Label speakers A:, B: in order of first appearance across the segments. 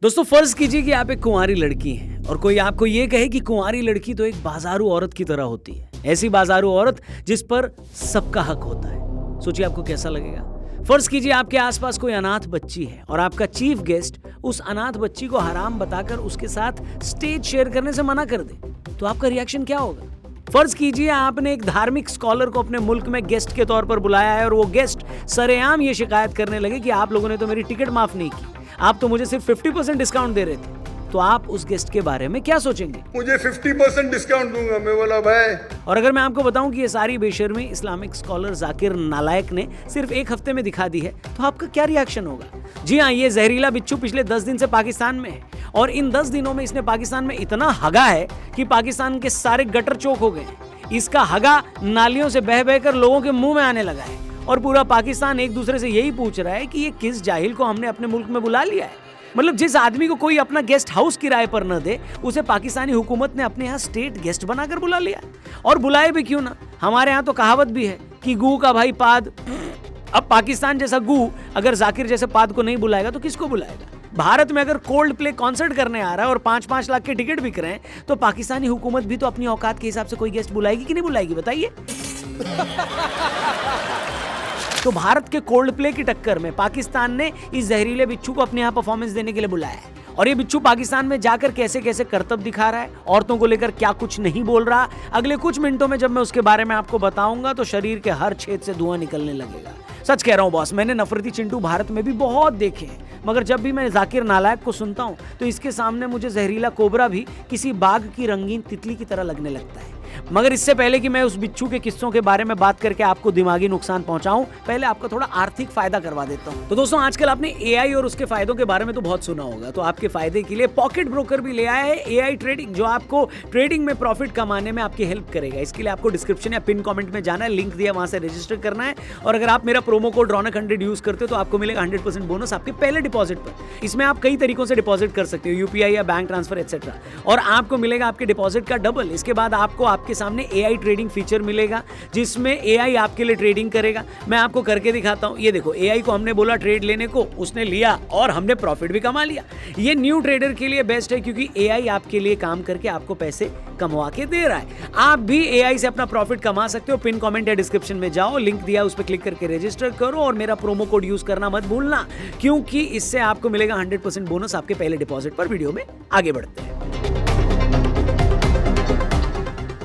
A: दोस्तों फर्ज कीजिए कि आप एक कुंवारी लड़की हैं और कोई आपको ये कहे कि कुंवारी लड़की तो एक बाजारू औरत की तरह होती है, ऐसी बाजारू औरत जिस पर सबका हक होता है। सोचिए आपको कैसा लगेगा। फर्ज कीजिए आपके आसपास कोई अनाथ बच्ची है और आपका चीफ गेस्ट उस अनाथ बच्ची को हराम बताकर उसके साथ स्टेज शेयर करने से मना कर दे, तो आपका रिएक्शन क्या होगा? फर्ज कीजिए आपने एक धार्मिक स्कॉलर को अपने मुल्क में गेस्ट के तौर पर बुलाया है और वो गेस्ट सरेआम ये शिकायत करने लगे कि आप लोगों ने तो मेरी टिकट माफ नहीं की, आप तो मुझे सिर्फ 50% डिस्काउंट दे रहे थे। तो आप उस गेस्ट के बारे में क्या सोचेंगे?
B: मुझे 50% डिस्काउंट दूंगा। मैं बोला भाई।
A: और अगर मैं आपको बताऊं कि ये सारी बेशर्मी इस्लामिक स्कॉलर जाकिर नालायक ने सिर्फ एक हफ्ते में दिखा दी है, तो आपका क्या रिएक्शन होगा? जी हाँ, ये जहरीला बिच्छू पिछले 10 दिन से पाकिस्तान में है और इन 10 दिनों में इसने पाकिस्तान में इतना हगा है कि पाकिस्तान के सारे गटर चौक हो गए। इसका हगा नालियों से बह बहकर लोगों के मुंह में आने लगा है और पूरा पाकिस्तान एक दूसरे से यही पूछ रहा है कि ये किस जाहिल को हमने अपने मुल्क में बुला लिया है। मतलब जिस आदमी को कोई अपना गेस्ट हाउस किराए पर न दे, उसे पाकिस्तानी हुकूमत ने अपने यहाँ स्टेट गेस्ट बनाकर बुला लिया। और बुलाए भी क्यों ना, हमारे यहाँ तो कहावत भी है कि गू का भाई पाद। अब पाकिस्तान जैसा गू अगर जाकिर जैसे पाद को नहीं बुलाएगा तो किसको बुलाएगा? भारत में अगर कोल्ड प्ले कॉन्सर्ट करने आ रहा है और 5-5 लाख के टिकट बिक रहे हैं, तो पाकिस्तानी हुकूमत भी तो अपनी औकात के हिसाब से कोई गेस्ट बुलाएगी कि नहीं बुलाएगी, बताइए। तो भारत के कोल्ड प्ले की टक्कर में पाकिस्तान ने इस जहरीले बिच्छू को अपने यहाँ परफॉर्मेंस देने के लिए बुलाया है। और ये बिच्छू पाकिस्तान में जाकर कैसे कैसे करतब दिखा रहा है, औरतों को लेकर क्या कुछ नहीं बोल रहा। अगले कुछ मिनटों में जब मैं उसके बारे में आपको बताऊंगा तो शरीर के हर छेद से धुआं निकलने लगेगा। सच कह रहा हूं बॉस, मैंने नफरती चिंटू भारत में भी बहुत देखे हैं, मगर जब भी मैं जाकिर नालायक को सुनता हूं तो इसके सामने मुझे जहरीला कोबरा भी किसी बाघ की रंगीन तितली की तरह लगने लगता है। मगर इससे पहले कि मैं उस बिच्छू के किस्सों के बारे में बात करके आपको दिमागी नुकसान पहुंचाऊं, पहले आपका थोड़ा आर्थिक फायदा करवा देता हूं। तो दोस्तों आजकल आपने एआई और उसके फायदों के बारे में तो बहुत सुना होगा, तो आपके फायदे के लिए पॉकेट ब्रोकर भी ले आया है एआई ट्रेडिंग, जो आपको ट्रेडिंग में प्रॉफिट कमाने में आपकी हेल्प करेगा। इसके लिए आपको डिस्क्रिप्शन या पिन कमेंट में जाना है, लिंक दिया वहां से रजिस्टर करना है और अगर आप मेरा प्रोमो कोड रौनक100 यूज करते हो तो आपको मिलेगा 100% बोनस आपके पहले डिपॉजिट पर। इसमें आप कई तरीकों से डिपॉजिट कर सकते हो, यूपीआई या बैंक ट्रांसफर एक्सेट्रा, और आपको मिलेगा आपके डिपॉजिट का डबल। इसके बाद आपको आपके सामने एआई ट्रेडिंग फीचर मिलेगा जिसमें एआई आपके लिए ट्रेडिंग करेगा। मैं आपको करके दिखाता हूं। ये देखो, एआई को हमने बोला ट्रेड लेने को, उसने लिया और हमने प्रॉफिट भी कमा लिया। ये न्यू ट्रेडर के लिए बेस्ट है क्योंकि एआई आपके लिए काम करके आपको पैसे कमवा के दे रहा है। आप भी एआई से अपना प्रॉफिट कमा सकते हो। पिन कमेंट या डिस्क्रिप्शन में जाओ, लिंक दिया उस पर क्लिक करके रजिस्टर करो और मेरा प्रोमो कोड यूज करना मत भूलना, क्योंकि इससे आपको मिलेगा 100% बोनस आपके पहले डिपॉजिट पर। वीडियो में आगे बढ़ते हैं।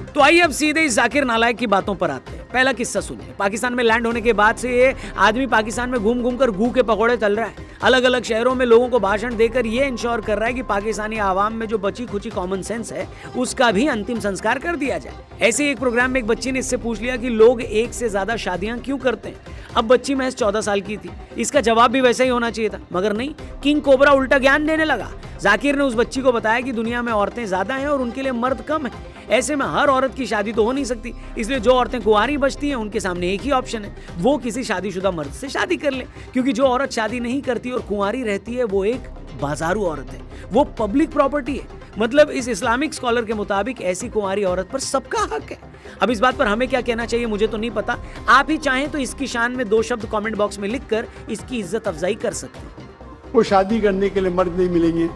A: तो आइए अब सीधे इस जाकिर नालायक की बातों पर आते हैं। पहला किस्सा सुनिए। पाकिस्तान में लैंड होने के बाद से ये आदमी पाकिस्तान में घूम घूम कर गू के पकौड़े तल रहा है। अलग अलग शहरों में लोगों को भाषण देकर ये इंश्योर कर रहा है कि पाकिस्तानी आवाम में जो बची खुची कॉमन सेंस है उसका भी अंतिम संस्कार कर दिया जाए। ऐसे एक प्रोग्राम में एक बच्ची ने इससे पूछ लिया कि लोग एक से ज्यादा शादियां क्यों करते हैं। अब बच्ची महज 14 साल की थी। इसका जवाब भी वैसा ही होना चाहिए था, मगर नहीं, किंग कोबरा उल्टा ज्ञान देने लगा। जाकिर ने उस बच्ची को बताया कि दुनिया में औरतें ज्यादा हैं और उनके लिए मर्द कम है। ऐसे में हर औरत की शादी तो हो नहीं सकती, इसलिए जो औरतें कुंवारी बचती हैं उनके सामने एक ही ऑप्शन है, वो किसी शादीशुदा मर्द से शादी कर ले। क्योंकि जो औरत शादी नहीं करती और कुंवारी रहती है वो एक बाजारू औरत है, वो पब्लिक प्रॉपर्टी है। मतलब इस इस्लामिक स्कॉलर के मुताबिक ऐसी कुंवारी औरत पर सबका हक है। अब इस बात पर हमें क्या कहना चाहिए मुझे तो नहीं पता, आप ही चाहें तो इसकी शान में 2 शब्द कमेंट बॉक्स में लिखकर इसकी इज्जत अफजाई कर सकते हैं।
B: वो शादी करने के लिए मर्द नहीं मिलेंगे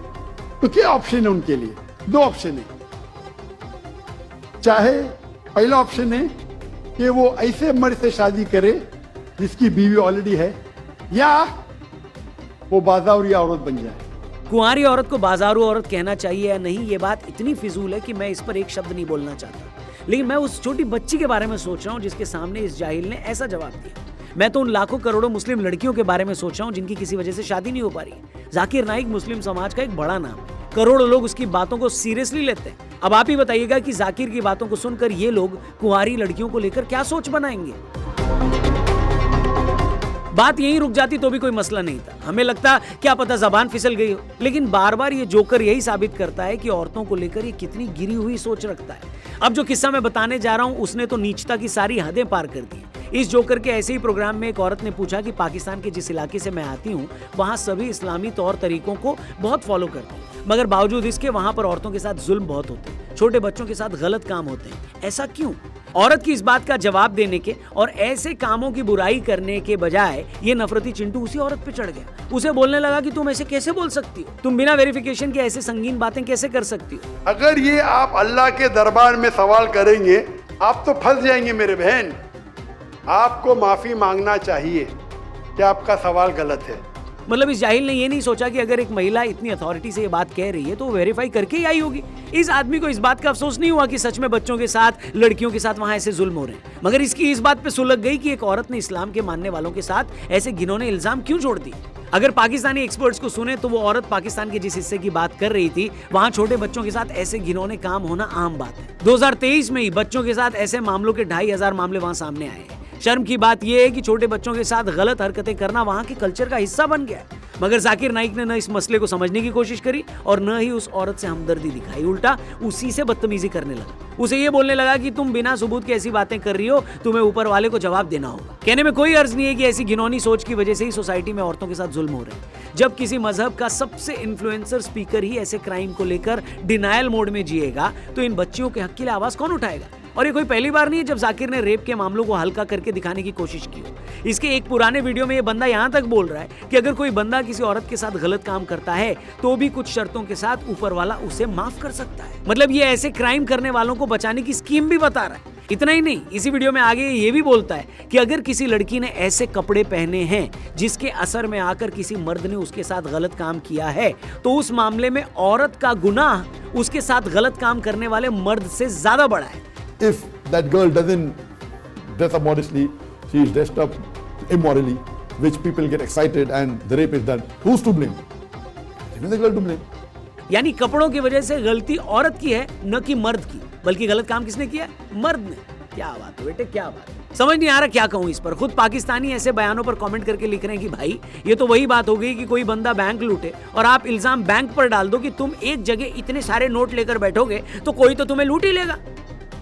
B: तो क्या ऑप्शन है उनके लिए? 2 ऑप्शन है। चाहे पहला ऑप्शन है कि वो ऐसे मर्द से शादी करे जिसकी बीवी ऑलरेडी है, या वो बाजारू औरत बन जाए।
A: कुंवारी औरत को बाजारू औरत कहना चाहिए या नहीं, ये बात इतनी फिजूल है कि मैं इस पर एक शब्द नहीं बोलना चाहता। लेकिन मैं उस छोटी बच्ची के बारे में सोच रहा हूँ जिसके सामने इस जाहिल ने ऐसा जवाब दिया। मैं तो उन लाखों करोड़ों मुस्लिम लड़कियों के बारे में सोच रहा हूँ जिनकी किसी वजह से शादी नहीं हो पा रही। जाकिर नाइक मुस्लिम समाज का एक बड़ा नाम है, करोड़ों लोग उसकी बातों को सीरियसली लेते हैं। अब आप ही बताइएगा कि जाकिर की बातों को सुनकर ये लोग कुंवारी लड़कियों को लेकर क्या सोच बनाएंगे। बात यहीं रुक जाती तो भी कोई मसला नहीं था, हमें लगता क्या पता जबान फिसल गई हो। लेकिन बार बार ये जोकर यही साबित करता है कि औरतों को लेकर ये कितनी गिरी हुई सोच रखता है। अब जो किस्सा मैं बताने जा रहा हूं उसने तो नीचता की सारी हदें पार कर दी। इस जोकर के ऐसे ही प्रोग्राम में एक औरत ने पूछा कि पाकिस्तान के जिस इलाके से मैं आती हूँ वहाँ सभी इस्लामी तौर तरीकों को बहुत फॉलो करते हैं, मगर बावजूद इसके वहाँ पर औरतों के साथ जुल्म बहुत होते हैं, छोटे बच्चों के साथ गलत काम होते हैं। ऐसा क्यों? औरत की इस बात का जवाब देने के और ऐसे कामों की बुराई करने के बजाय ये नफरती चिंटू उसी औरत पे चढ़ गया। उसे बोलने लगा कि तुम ऐसे कैसे बोल सकती हो, तुम बिना वेरिफिकेशन के ऐसे संगीन बातें कैसे कर सकती हो।
B: अगर ये आप अल्लाह के दरबार में सवाल करेंगे आप तो फंस जाएंगे मेरे बहन। आपको माफी मांगना चाहिए कि आपका सवाल गलत है।
A: मतलब इस जाहिल ने ये नहीं सोचा कि अगर एक महिला इतनी अथॉरिटी से ये बात कह रही है तो वो वेरीफाई करके ही आई होगी। इस आदमी को इस बात का अफसोस नहीं हुआ कि सच में बच्चों के साथ, लड़कियों के साथ वहां ऐसे जुल्म हो रहे हैं, मगर इसकी इस बात पे सुलग गई कि एक औरत ने इस्लाम के मानने वालों के साथ ऐसे घिनौने इल्जाम क्यों जोड़ दिए। अगर पाकिस्तानी एक्सपर्ट्स को सुने तो वो औरत पाकिस्तान के जिस हिस्से की बात कर रही थी वहां छोटे बच्चों के साथ ऐसे घिनौने काम होना आम बात है। 2023 में ही बच्चों के साथ ऐसे मामलों के 2500 मामले वहां सामने आए हैं। शर्म की बात यह है कि छोटे बच्चों के साथ गलत हरकतें करना वहां के कल्चर का हिस्सा बन गया है। मगर जाकिर नाइक ने न इस मसले को समझने की कोशिश करी और न ही उस औरत से हमदर्दी दिखाई, उल्टा उसी से बदतमीजी करने लगा। उसे ये बोलने लगा कि तुम बिना सबूत के ऐसी बातें कर रही हो, तुम्हें ऊपर वाले को जवाब देना होगा। कहने में कोई अर्ज नहीं है कि ऐसी घिनौनी सोच की वजह से ही सोसाइटी में औरतों के साथ जुल्म हो रहे हैं। जब किसी मजहब का सबसे इन्फ्लुएंसर स्पीकर ही ऐसे क्राइम को लेकर डिनायल मोड में जिएगा तो इन बच्चियों के हक के लिए आवाज कौन उठाएगा। और ये कोई पहली बार नहीं है जब जाकिर ने रेप के मामलों को हल्का करके दिखाने की कोशिश की हो। इसके एक पुराने वीडियो में ये बंदा यहाँ तक बोल रहा है कि अगर कोई बंदा किसी औरत के साथ गलत काम करता है तो भी कुछ शर्तों के साथ ऊपर वाला उसे माफ कर सकता है। मतलब ये ऐसे क्राइम करने वालों को बचाने की स्कीम भी बता रहा है। इतना ही नहीं, इसी वीडियो में आगे ये भी बोलता है कि अगर किसी लड़की ने ऐसे कपड़े पहने हैं जिसके असर में आकर किसी मर्द ने उसके साथ गलत काम किया है तो उस मामले में औरत का गुनाह उसके साथ गलत काम करने वाले मर्द से ज्यादा बड़ा है।
C: If that girl doesn't dress up modestly, she is dressed up immorally, which people get excited and the rape is done. Who's to blame? Even the girl to blame.
A: यानी कपड़ों की वजह से गलती औरत की है न कि मर्द की, बल्कि गलत काम किसने किया? मर्द ने। क्या बात है बेटे, क्या बात है। समझ नहीं आ रहा क्या कहूं इस पर। खुद पाकिस्तानी ऐसे बयानों पर कमेंट करके लिख रहे हैं कि भाई ये तो वही बात हो गई कि कोई बंदा बैंक लूटे और आप इल्जाम बैंक पर डाल दो कि तुम एक जगह इतने सारे नोट लेकर बैठोगे तो कोई तो तुम्हें लूट ही लेगा।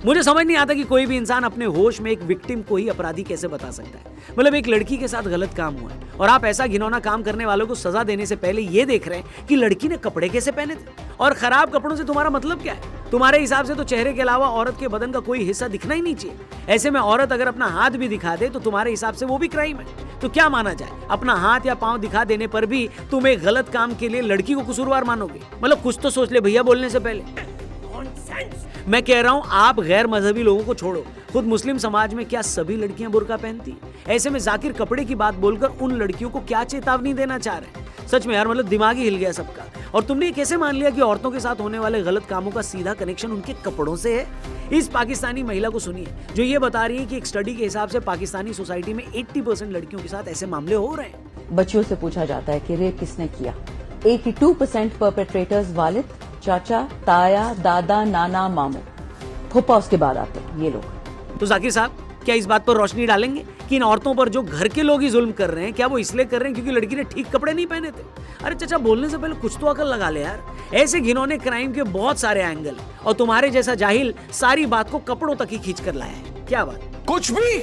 A: मुझे समझ नहीं आता कि कोई भी इंसान अपने होश में एक विक्टिम को ही अपराधी कैसे बता सकता है। मतलब एक लड़की के साथ गलत काम हुआ है और आप ऐसा घिनौना काम करने वालों को सजा देने से पहले ये देख रहे हैं कि लड़की ने कपड़े कैसे पहने थे। और खराब कपड़ों से तुम्हारा मतलब क्या है? तुम्हारे हिसाब से तो चेहरे के अलावा औरत के बदन का कोई हिस्सा दिखना ही नहीं चाहिए। ऐसे में औरत अगर अपना हाथ भी दिखा दे तो तुम्हारे हिसाब से वो भी क्राइम है। तो क्या माना जाए, अपना हाथ या पांव दिखा देने पर भी तुम एक गलत काम के लिए लड़की को कसूरवार मानोगे? मतलब कुछ तो सोच ले भैया बोलने से पहले। मैं कह रहा हूं आप गैर मजहबी लोगों को छोड़ो, खुद मुस्लिम समाज में क्या सभी लड़कियां बुर्का पहनती? ऐसे में जाकिर कपड़े की बात बोलकर उन लड़कियों को क्या चेतावनी देना चाह रहे हैं? सच में यार, मतलब दिमाग ही हिल गया सबका। और तुमने कैसे मान लिया कि औरतों के साथ होने वाले गलत कामों का सीधा कनेक्शन उनके कपड़ों से है? इस पाकिस्तानी महिला को सुनिए जो ये बता रही है कि एक स्टडी के हिसाब से पाकिस्तानी सोसाइटी में 80% लड़कियों के साथ ऐसे मामले हो रहे हैं।
D: बच्चियों से पूछा जाता है कि रेप किसने किया। 82% परपेट्रेटर्स वालिद, चाचा, ताया, दादा, नाना, मामू, फूफा उसके बाद आते हैं ये लोग।
A: तो जाकिर साहब क्या इस बात पर रोशनी डालेंगे कि इन औरतों पर जो घर के लोग ही जुल्म कर रहे हैं, क्या वो इसलिए कर रहे हैं क्योंकि लड़की ने ठीक कपड़े नहीं पहने थे? अरे चाचा, बोलने से पहले कुछ तो अकल लगा ले यार। ऐसे घिनौने क्राइम के बहुत सारे एंगल और तुम्हारे जैसा जाहिल सारी बात को कपड़ों तक ही खींच कर लाया है। क्या बात?
E: कुछ भी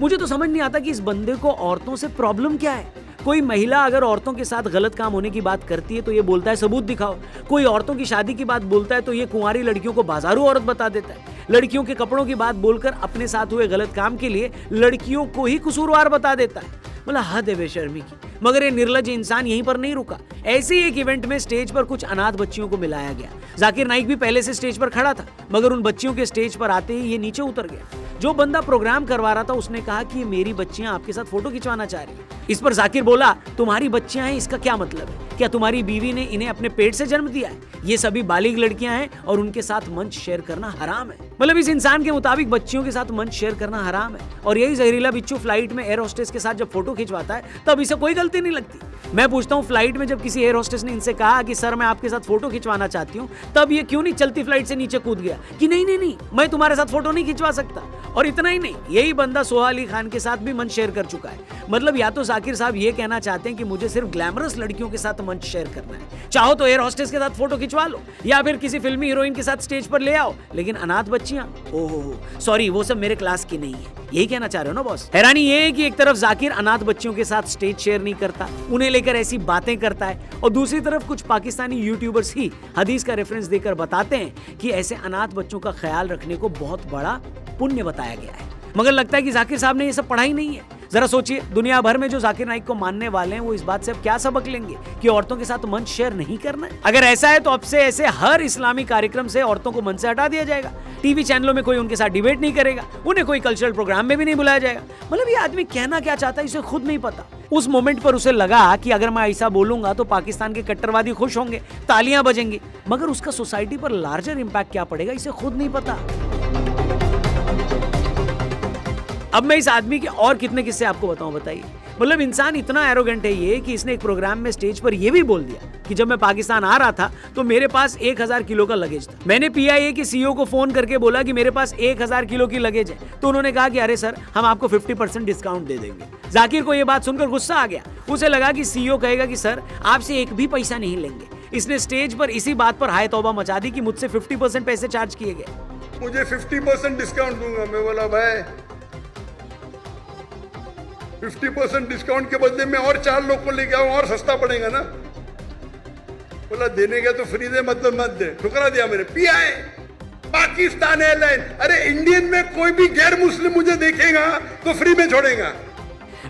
A: मुझे तो समझ नहीं आता कि इस बंदे को औरतों से प्रॉब्लम क्या है। कोई महिला अगर औरतों के साथ गलत काम होने की बात करती है तो ये बोलता है सबूत दिखाओ। कोई औरतों की शादी की बात बोलता है तो ये कुंवारी लड़कियों को बाजारू औरत बता देता है। लड़कियों के कपड़ों की बात बोलकर अपने साथ हुए गलत काम के लिए लड़कियों को ही कसूरवार बता देता है। मतलब हद है बेशर्मी की। मगर ये निर्लज इंसान यहीं पर नहीं रुका। ऐसे ही एक इवेंट में स्टेज पर कुछ अनाथ बच्चियों को मिलाया गया। जाकिर नाइक भी पहले से स्टेज पर खड़ा था, मगर उन बच्चियों के स्टेज पर आते ही ये नीचे उतर गया। जो बंदा प्रोग्राम करवा रहा था उसने कहा कि ये मेरी बच्चियां आपके साथ फोटो खिंचवाना चाह रही है। इस पर जाकिर बोला, तुम्हारी बच्चियां हैं इसका क्या मतलब है? क्या तुम्हारी बीवी ने इन्हें अपने पेट से जन्म दिया है? ये सभी बालिग लड़कियां हैं और उनके साथ मंच शेयर करना हराम है। मतलब इस इंसान के मुताबिक बच्चियों के साथ मंच शेयर करना हराम है। और यही जहरीला बिच्छू फ्लाइट में एयर होस्टेस के साथ जब फोटो खिंचवाता है तब इसे कोई गलती नहीं लगती। मैं पूछता हूँ, फ्लाइट में जब किसी एयर होस्टेस ने इनसे कहा कि सर मैं आपके साथ फोटो खिंचवाना चाहती हूँ, तब ये क्यों नहीं चलती फ्लाइट से नीचे कूद गया कि नहीं मैं तुम्हारे साथ फोटो नहीं खिंचवा सकता? और इतना ही नहीं, यही बंदा सोहा अली खान के साथ भी मंच शेयर कर चुका है। मतलब या तो जाकिर साहब ये कहना चाहते हैं कि मुझे सिर्फ ग्लैमरस लड़कियों के साथ मंच शेयर करना है, चाहो तो एयर होस्टेस के साथ फोटो खिंचवा लो या फिर किसी फिल्मी हीरोइन के साथ स्टेज पर ले आओ, लेकिन अनाथ बच्चियां, ओहो सॉरी, वो सब मेरे क्लास की नहीं है। यही कहना चाह रहे हो ना बॉस? हैरानी ये है कि एक तरफ जाकिर अनाथ बच्चियों के साथ स्टेज शेयर नहीं करता, उन्हें लेकर ऐसी बातें करता है, और दूसरी तरफ कुछ पाकिस्तानी यूट्यूबर्स ही हदीस का रेफरेंस देकर बताते हैं कि ऐसे अनाथ बच्चों का ख्याल रखने को बहुत बड़ा पुण्य बताया गया है। मगर लगता है कि जाकिर साहब ने ये सब पढ़ा ही नहीं है। जरा सोचिए, दुनिया भर में जो जाकिर नाइक को मानने वाले हैं वो इस बात से अब क्या सबक लेंगे कि औरतों के साथ मंच शेयर नहीं करना है। अगर ऐसा है तो अब से ऐसे हर इस्लामी कार्यक्रम से औरतों को मंच से हटा दिया जाएगा। टीवी चैनलों में कोई उनके साथ डिबेट नहीं करेगा, उन्हें कोई कल्चरल प्रोग्राम में भी नहीं बुलाया जाएगा। मतलब ये आदमी कहना क्या चाहता है इसे खुद नहीं पता। उस मोमेंट पर उसे लगा कि अगर मैं ऐसा बोलूंगा तो पाकिस्तान के कट्टरवादी खुश होंगे, तालियां बजेंगी, मगर उसका सोसाइटी पर लार्जर इंपैक्ट क्या पड़ेगा इसे खुद नहीं पता। अब मैं इस आदमी के और कितने किस्से आपको बताऊं, बताइए। मतलब इंसान इतना एरोगेंट है ये कि इसने एक प्रोग्राम में स्टेज पर ये भी बोल दिया कि जब मैं पाकिस्तान आ रहा था तो मेरे पास 1000 किलो का लगेज था। मैंने पीआईए के सीईओ को फोन करके बोला कि मेरे पास 1000 किलो की लगेज है, तो उन्होंने कहा कि अरे सर, हम आपको 50% डिस्काउंट दे देंगे। जाकिर को यह बात सुनकर गुस्सा आ गया। उसे लगा कि सीईओ कहेगा कि सर, आपसे एक भी पैसा नहीं लेंगे। इसने स्टेज पर इसी बात पर हाय तौबा मचा दी कि मुझसे 50% पैसे चार्ज किए गए।
B: मुझे 50% डिस्काउंट दूंगा। मैं बोला भाई 50% डिस्काउंट के बदले में और 4 लोग को लेके आऊं और सस्ता पड़ेगा ना। बोला देने का तो फ्री दे, मतलब मत दे। ठुकरा दिया मेरे। Pi Pakistan airline. अरे इंडियन में कोई भी गैर मुस्लिम मुझे देखेगा तो फ्री में छोड़ेगा।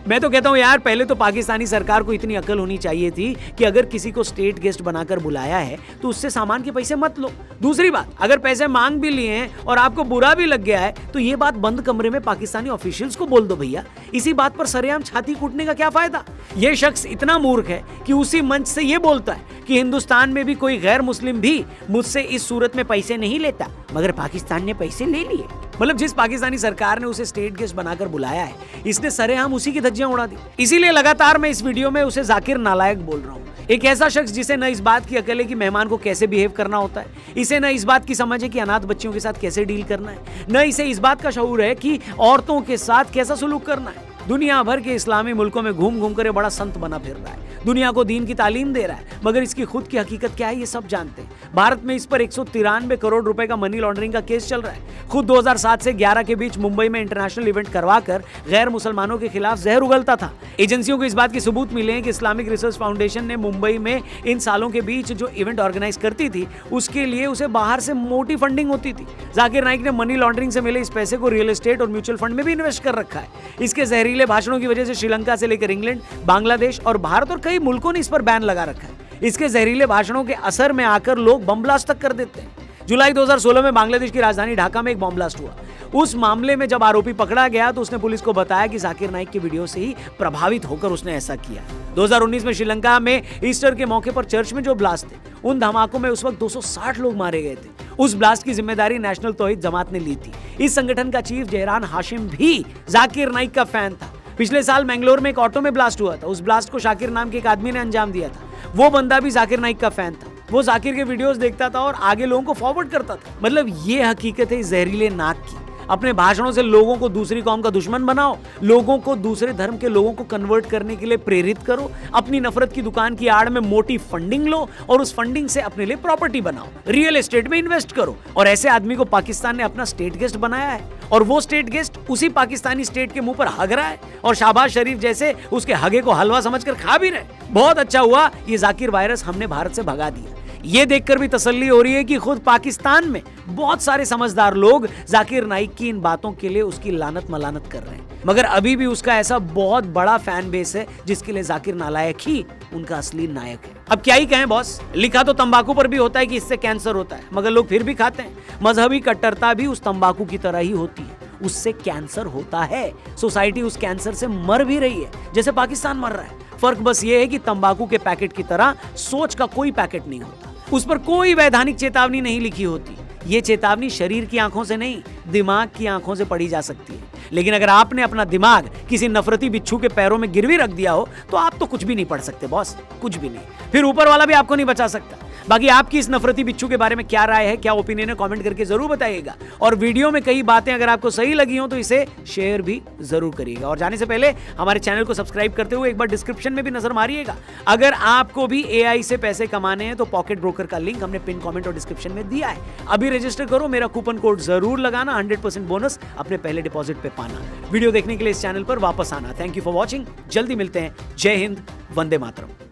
A: मैं तो कहता हूं यार, पहले तो पाकिस्तानी सरकार को इतनी अकल होनी चाहिए थी कि अगर किसी को स्टेट गेस्ट बनाकर बुलाया है तो उससे सामान के पैसे मत लो। दूसरी बात, अगर पैसे मांग भी लिए हैं और आपको बुरा भी लग गया है तो ये बात बंद कमरे में पाकिस्तानी ऑफिशियल्स को बोल दो भैया। इसी बात पर सरेआम छाती कूटने का क्या फायदा। ये शख्स इतना मूर्ख है कि उसी मंच से ये बोलता है कि हिंदुस्तान में भी कोई गैर मुस्लिम भी मुझसे इस सूरत में पैसे नहीं लेता, मगर पाकिस्तान ने पैसे ले लिए। मतलब जिस पाकिस्तानी सरकार ने उसे स्टेट गेस्ट बनाकर बुलाया है, इसने सरेआम उसी की धज्जियां उड़ा दी। इसीलिए लगातार मैं इस वीडियो में उसे जाकिर नालायक बोल रहा हूं। एक ऐसा शख्स जिसे न इस बात की अकल है कि मेहमान को कैसे बिहेव करना होता है, इसे न इस बात की समझ है कि अनाथ बच्चियों के साथ कैसे डील करना है, न इसे इस बात का शऊर है कि औरतों के साथ कैसा सलूक करना है। दुनिया भर के इस्लामी मुल्कों में घूम घूम कर बड़ा संत बना फिर रहा है, दुनिया को दीन की तालीम दे रहा है, मगर इसकी खुद की हकीकत क्या है ये सब जानते हैं। भारत में इस पर 193 करोड़ रुपए का मनी लॉन्ड्रिंग का केस चल रहा है। खुद 2007 से 11 के बीच मुंबई में इंटरनेशनल इवेंट करवाकर गैर मुसलमानों के खिलाफ जहर उगलता था। एजेंसियों को इस बात के सबूत मिले हैं कि इस्लामिक रिसर्च फाउंडेशन ने मुंबई में इन सालों के बीच जो इवेंट ऑर्गेनाइज करती थी उसके लिए उसे बाहर से मोटी फंडिंग होती थी। जाकिर नाइक ने मनी लॉन्ड्रिंग से मिले इस पैसे को रियल एस्टेट और म्यूचुअल फंड में भी इन्वेस्ट कर रखा है। इसके जहरीले भाषणों की वजह से श्रीलंका से लेकर इंग्लैंड, बांग्लादेश और भारत और कई मुल्कों ने इस पर बैन लगा रखा है। इसके जहरीले भाषणों के असर में आकर लोग बम ब्लास्ट तक कर देते हैं। जुलाई 2016 में बांग्लादेश की राजधानी ढाका में एक बम ब्लास्ट हुआ। उस मामले में जब आरोपी पकड़ा गया तो उसने पुलिस को बताया कि जाकिर नाइक की वीडियो से ही प्रभावित होकर उसने ऐसा किया। 2019 में श्रीलंका में ईस्टर के मौके पर चर्च में जो ब्लास्ट थे, उन धमाकों में उस वक्त 260 लोग मारे गए थे। उस ब्लास्ट की जिम्मेदारी नेशनल तौहीद जमात ने ली थी। इस संगठन का चीफ जहरान हाशिम भी जाकिर नाइक का फैन था। पिछले साल मैंगलोर में एक ऑटो में ब्लास्ट हुआ था। उस ब्लास्ट को शाकिर नाम के एक आदमी ने अंजाम दिया था। वो बंदा भी जाकिर नाइक का फैन था। वो जाकिर के वीडियोस देखता था और आगे लोगों को फॉरवर्ड करता था। मतलब ये हकीकत है जहरीले नाक की। अपने भाषणों से लोगों को दूसरी कौम का दुश्मन बनाओ, लोगों को दूसरे धर्म के लोगों को कन्वर्ट करने के लिए प्रेरित करो, अपनी नफरत की दुकान की आड़ में मोटी फंडिंग लो और उस फंडिंग से अपने लिए प्रॉपर्टी बनाओ, रियल एस्टेट में इन्वेस्ट करो। और ऐसे आदमी को पाकिस्तान ने अपना स्टेट गेस्ट बनाया है और वो स्टेट गेस्ट उसी पाकिस्तानी स्टेट के मुंह पर हग रहा है और शहबाज शरीफ जैसे उसके हगे को हलवा समझकर खा भी रहे। बहुत अच्छा हुआ ये जाकिर वायरस हमने भारत से भगा दिया। ये देखकर भी तसल्ली हो रही है कि खुद पाकिस्तान में बहुत सारे समझदार लोग जाकिर नाइक की इन बातों के लिए उसकी लानत मलानत कर रहे हैं, मगर अभी भी उसका ऐसा बहुत बड़ा फैन बेस है जिसके लिए जाकिर नालायक ही उनका असली नायक है। अब क्या ही कहें बॉस, लिखा तो तंबाकू पर भी होता है कि इससे कैंसर होता है, मगर लोग फिर भी खाते हैं। मजहबी कट्टरता भी उस तंबाकू की तरह ही होती है, उससे कैंसर होता है। सोसाइटी उस कैंसर से मर भी रही है जैसे पाकिस्तान मर रहा है। फर्क बस ये है कि तंबाकू के पैकेट की तरह सोच का कोई पैकेट नहीं होता, उस पर कोई वैधानिक चेतावनी नहीं लिखी होती। ये चेतावनी शरीर की आंखों से नहीं, दिमाग की आंखों से पढ़ी जा सकती है। लेकिन अगर आपने अपना दिमाग किसी नफरती बिच्छू के पैरों में गिरवी रख दिया हो तो आप तो कुछ भी नहीं पढ़ सकते बॉस, कुछ भी नहीं। फिर ऊपर वाला भी आपको नहीं बचा सकता। बाकी आपकी इस नफरती बिच्छू के बारे में क्या राय है, क्या ओपिनियन है, कमेंट करके जरूर बताइएगा। और वीडियो में कई बातें अगर आपको सही लगी हो तो इसे शेयर भी जरूर करिएगा। और जाने से पहले हमारे चैनल को सब्सक्राइब करते हुए एक बार डिस्क्रिप्शन में भी नजर मारिएगा। अगर आपको भी एआई से पैसे कमाने हैं तो पॉकेट ब्रोकर का लिंक हमने पिन कमेंट और डिस्क्रिप्शन में दिया है। अभी रजिस्टर करो, मेरा कूपन कोड जरूर लगाना, 100% बोनस अपने पहले डिपॉजिट पे पाना। वीडियो देखने के लिए इस चैनल पर वापस आना। Thank you for watching. जल्दी मिलते हैं। जय हिंद, वंदे मातरम।